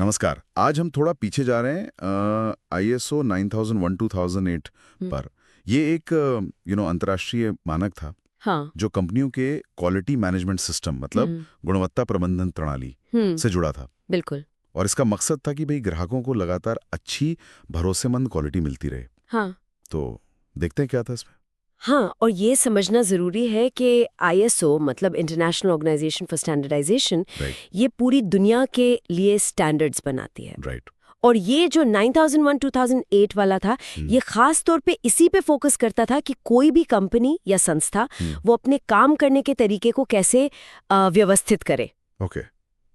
नमस्कार। आज हम थोड़ा पीछे जा रहे हैं ISO 9001-2008 हम्म, पर। ये एक अंतर्राष्ट्रीय मानक था हाँ। जो कंपनियों के क्वालिटी मैनेजमेंट सिस्टम मतलब हम्म। गुणवत्ता प्रबंधन प्रणाली हम्म। से जुड़ा था। बिल्कुल। और इसका मकसद था कि भाई ग्राहकों को लगातार अच्छी भरोसेमंद क्वालिटी मिलती रहे। हाँ। तो देखते हैं क्या था इसमें। हाँ, और ये समझना जरूरी है कि आईएसओ मतलब international organisation for standardisation right. ये पूरी दुनिया के लिए स्टैंडर्ड्स बनाती है। राइट। और ये जो 9001-2008 वाला था, ये खास तौर पे इसी पे फोकस करता था कि कोई भी कंपनी या संस्था वो अपने काम करने के तरीके को कैसे व्यवस्थित करे, ओके।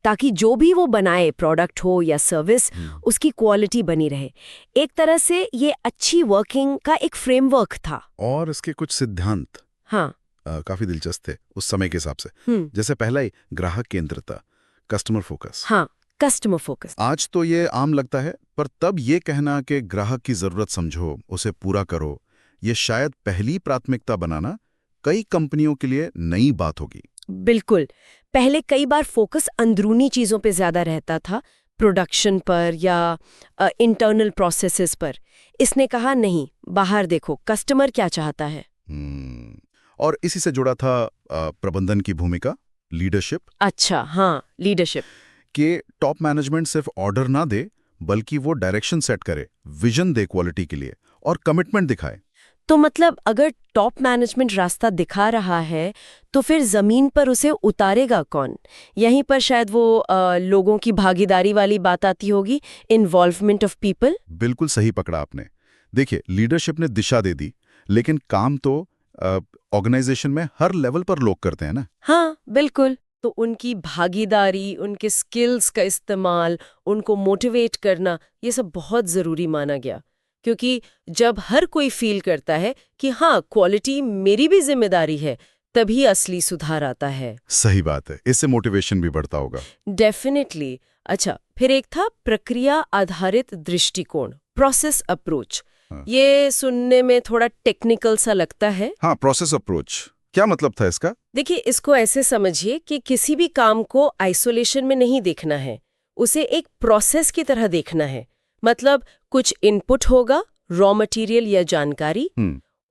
ताकि जो भी वो बनाए प्रोडक्ट हो या सर्विस उसकी क्वालिटी बनी रहे। एक तरह से ये अच्छी वर्किंग का एक फ्रेमवर्क था। और इसके कुछ सिद्धांत हाँ। काफी दिलचस्प थे उस समय के हिसाब से। जैसे पहला ही ग्राहक केंद्रिता, कस्टमर फोकस। हाँ, कस्टमर फोकस। आज तो ये आम लगता है, पर तब ये कहना कि ग्राहक की जरूरत समझो, उसे पूरा करो, ये शायद पहली प्राथमिकता बनाना कई कंपनियों के लिए नई बात होगी। बिल्कुल। पहले कई बार फोकस अंदरूनी चीजों पे ज्यादा रहता था, प्रोडक्शन पर या इंटरनल प्रोसेसेस पर। इसने कहा नहीं, बाहर देखो कस्टमर क्या चाहता है। और इसी से जुड़ा था प्रबंधन की भूमिका, लीडरशिप। अच्छा, हाँ, लीडरशिप। कि टॉप मैनेजमेंट सिर्फ ऑर्डर ना दे, बल्कि वो डायरेक्शन सेट करे, विजन दे क्वालिटी के लिए और कमिटमेंट दिखाए। तो मतलब अगर टॉप मैनेजमेंट रास्ता दिखा रहा है तो फिर जमीन पर उसे उतारेगा कौन? यहीं पर शायद वो लोगों की भागीदारी वाली बात आती होगी, इन्वॉल्वमेंट ऑफ पीपल। बिल्कुल सही पकड़ा आपने। देखिए, लीडरशिप ने दिशा दे दी, लेकिन काम तो ऑर्गेनाइजेशन में हर लेवल पर लोग करते हैं ना। हाँ, बिल्कुल। तो उनकी भागीदारी, उनके स्किल्स का इस्तेमाल, उनको मोटिवेट करना, ये सब बहुत जरूरी माना गया। क्योंकि जब हर कोई फील करता है कि हाँ, क्वालिटी मेरी भी जिम्मेदारी है, तभी असली सुधार आता है। सही बात है, इससे मोटिवेशन भी बढ़ता होगा। डेफिनेटली। अच्छा, फिर एक था प्रक्रिया आधारित दृष्टिकोण, प्रोसेस अप्रोच। हाँ। ये सुनने में थोड़ा टेक्निकल सा लगता है। हाँ, प्रोसेस अप्रोच क्या मतलब था इसका? देखिए, इसको ऐसे समझिए कि किसी भी काम को आइसोलेशन में नहीं देखना है, उसे एक प्रोसेस की तरह देखना है। मतलब कुछ इनपुट होगा, रॉ मटेरियल या जानकारी,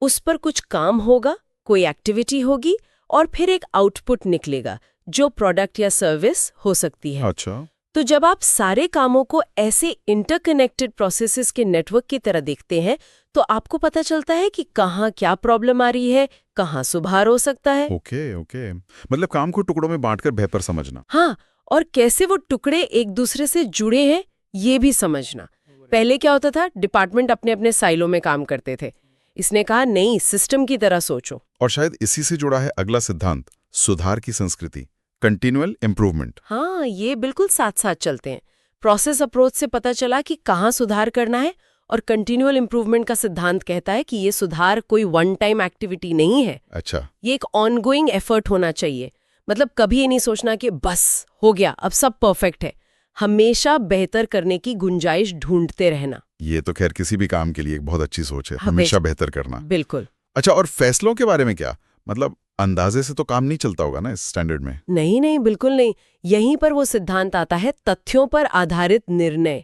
उस पर कुछ काम होगा, कोई एक्टिविटी होगी, और फिर एक आउटपुट निकलेगा जो प्रोडक्ट या सर्विस हो सकती है। अच्छा। तो जब आप सारे कामों को ऐसे इंटरकनेक्टेड प्रोसेसेस के नेटवर्क की तरह देखते हैं, तो आपको पता चलता है कि कहाँ क्या प्रॉब्लम आ रही है, कहाँ सुधार हो सकता है। ओके ओके, मतलब काम को टुकड़ों में बांटकर बेहतर समझना। हाँ, और कैसे वो टुकड़े एक दूसरे से जुड़े हैं, ये भी समझना। पहले क्या होता था, डिपार्टमेंट अपने अपने साइलों में काम करते थे। इसने कहा नहीं, सिस्टम की तरह सोचो। और शायद इसी से जुड़ा है अगला सिद्धांत, सुधार की संस्कृति, कंटिन्यूअल इम्प्रूवमेंट। हाँ, ये बिल्कुल साथ साथ चलते हैं। प्रोसेस अप्रोच से पता चला कि कहाँ सुधार करना है, और कंटिन्यूअल इम्प्रूवमेंट का सिद्धांत कहता है कि ये सुधार कोई वन टाइम एक्टिविटी नहीं है। अच्छा। ये एक ऑनगोइंग एफर्ट होना चाहिए। मतलब कभी ये नहीं सोचना कि बस हो गया, अब सब परफेक्ट है। हमेशा बेहतर करने की गुंजाइश ढूंढते रहना। ये तो खैर किसी भी काम के लिए एक बहुत अच्छी सोच है, हमेशा बेहतर करना। बिल्कुल। अच्छा, और फैसलों के बारे में क्या? मतलब अंदाजे से तो काम नहीं चलता होगा ना इस स्टैंडर्ड में। नहीं नहीं, बिल्कुल नहीं। यहीं पर वो सिद्धांत आता है, तथ्यों पर आधारित निर्णय,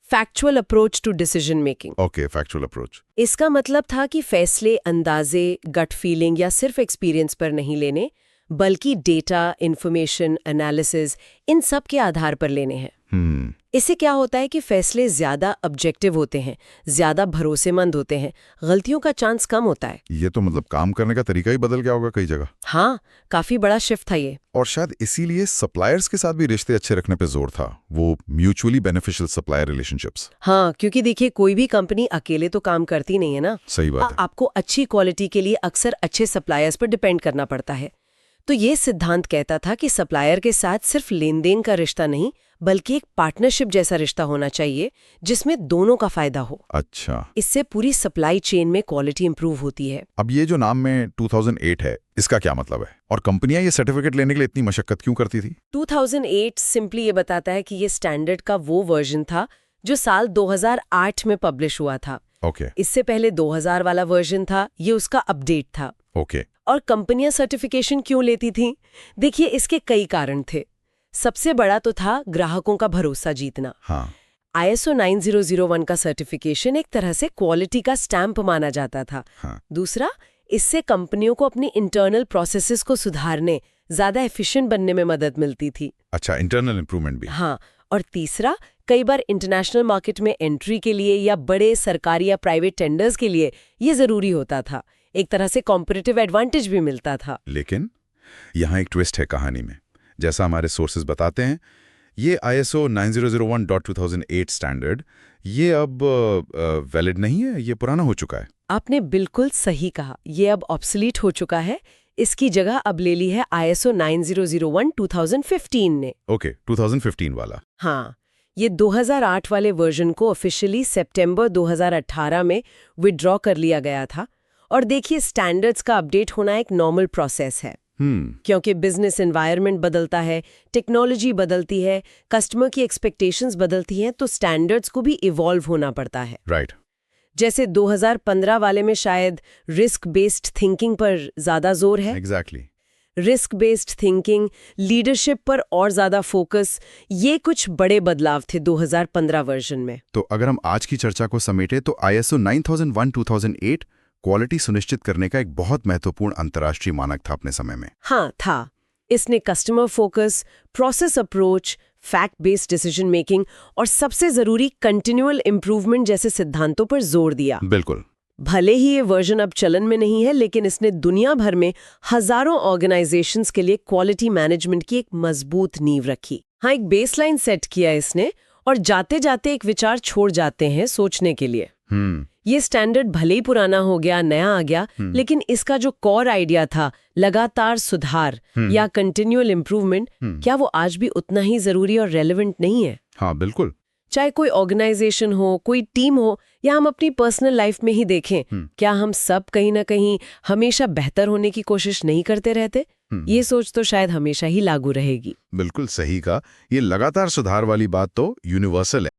factual approach to decision making. Okay, factual approach. इसका मतलब था कि फैसले अंदाजे, गट फीलिंग या सिर्फ एक्सपीरियंस पर नहीं लेने, बल्कि डेटा, इंफॉर्मेशन, एनालिसिस, इन सब के आधार पर लेने हैं। इससे क्या होता है कि फैसले ज्यादा ऑब्जेक्टिव होते हैं, ज्यादा भरोसेमंद होते हैं, गलतियों का चांस कम होता है। ये तो मतलब काम करने का तरीका ही बदल गया होगा कई जगह। हाँ, काफी बड़ा शिफ्ट था ये। और शायद इसीलिए सप्लायर्स के साथ भी रिश्ते अच्छे रखने पे जोर था, वो म्यूचुअली बेनिफिशियल सप्लायर रिलेशनशिप्स। हाँ, क्योंकि देखिए, कोई भी कंपनी अकेले तो काम करती नहीं है ना। सही बात है। आपको अच्छी क्वालिटी के लिए अक्सर अच्छे सप्लायर्स पर डिपेंड करना पड़ता है। तो ये सिद्धांत कहता था कि सप्लायर के साथ सिर्फ लेन देन का रिश्ता नहीं, बल्कि एक पार्टनरशिप जैसा रिश्ता होना चाहिए जिसमें दोनों का फायदा हो। अच्छा। इससे पूरी सप्लाई चेन में क्वालिटी इंप्रूव होती है। अब ये जो नाम में 2008 है, इसका क्या मतलब है? और कंपनियां ये सर्टिफिकेट लेने के लिए इतनी मशक्कत क्यों करती थी? 2008 सिंपली ये बताता है कि ये स्टैंडर्ड का वो वर्जन था जो साल 2008 में पब्लिश हुआ था। ओके। इससे पहले 2000 वाला वर्जन था, ये उसका अपडेट था। ओके। और कंपनियां सर्टिफिकेशन क्यों लेती थीं? देखिए, इसके कई कारण थे। सबसे बड़ा तो था ग्राहकों का भरोसा जीतना। हाँ, ISO 9001 का सर्टिफिकेशन एक तरह से क्वालिटी का स्टैंप माना जाता था। हाँ। दूसरा, इससे कंपनियों को अपनी इंटरनल प्रोसेसेस को सुधारने, ज्यादा एफिशिएंट बनने में मदद मिलती थी। अच्छा, इंटरनल इंप्रूवमेंट भी। हाँ, और तीसरा, कई बार इंटरनेशनल मार्केट में एंट्री के लिए या बड़े सरकारी या प्राइवेट टेंडर्स के लिए ये जरूरी होता था। एक तरह से कॉम्पिटिटिव एडवांटेज भी मिलता था। लेकिन यहाँ एक ट्विस्ट है कहानी में। जैसा हमारे सोर्सेज बताते हैं, ये ISO 9001.2008 स्टैंडर्ड ये अब वैलिड नहीं है, ये पुराना हो चुका है। आपने बिल्कुल सही कहा, ये अब ऑब्सोलीट हो चुका है। इसकी जगह अब ले ली है ISO 9001-2015 ने। ओके, 2015 वाला। हाँ, ये 2008 वाले वर्जन को ऑफिशियली सितंबर 2018 में विड्रॉ कर लिया गया था। और देखिए, स्टैंडर्ड्स का अपडेट होना एक नॉर्मल प्रोसेस है, क्योंकि बिजनेस एनवायरनमेंट बदलता है, टेक्नोलॉजी बदलती है, कस्टमर की एक्सपेक्टेशंस बदलती हैं, तो स्टैंडर्ड्स को भी इवॉल्व होना पड़ता है। राइट। जैसे 2015 वाले में शायद रिस्क बेस्ड थिंकिंग पर ज्यादा जोर है। Exactly. Risk based thinking, leadership पर और ज्यादा फोकस, ये कुछ बड़े बदलाव थे 2015 वर्जन में। तो अगर हम आज की चर्चा को समेटे तो ISO 9001-2008 क्वालिटी सुनिश्चित करने का एक बहुत महत्वपूर्ण अंतर्राष्ट्रीय मानक था अपने समय में। हाँ, था। इसने customer focus, process approach, fact based decision making और सबसे जरूरी कंटिन्यूअल इम्प्रूवमेंट जैसे सिद्धांतों पर जोर दिया। बिल्कुल। भले ही ये वर्जन अब चलन में नहीं है, लेकिन इसने दुनिया भर में हजारों ऑर्गेनाइजेशंस के लिए क्वालिटी मैनेजमेंट की एक मजबूत नींव रखी। हाँ, एक बेसलाइन सेट किया इसने, और जाते जाते एक विचार छोड़ जाते हैं सोचने के लिए। ये स्टैंडर्ड भले ही पुराना हो गया, नया आ गया, लेकिन इसका जो कोर आइडिया था, लगातार सुधार या कंटिन्यूअल इम्प्रूवमेंट, क्या वो आज भी उतना ही जरूरी और रेलेवेंट नहीं है? हाँ, बिल्कुल। चाहे कोई ऑर्गेनाइजेशन हो, कोई टीम हो, या हम अपनी पर्सनल लाइफ में ही देखें, क्या हम सब कहीं ना कहीं हमेशा बेहतर होने की कोशिश नहीं करते रहते? ये सोच तो शायद हमेशा ही लागू रहेगी। बिल्कुल सही कहा। ये लगातार सुधार वाली बात तो यूनिवर्सल है।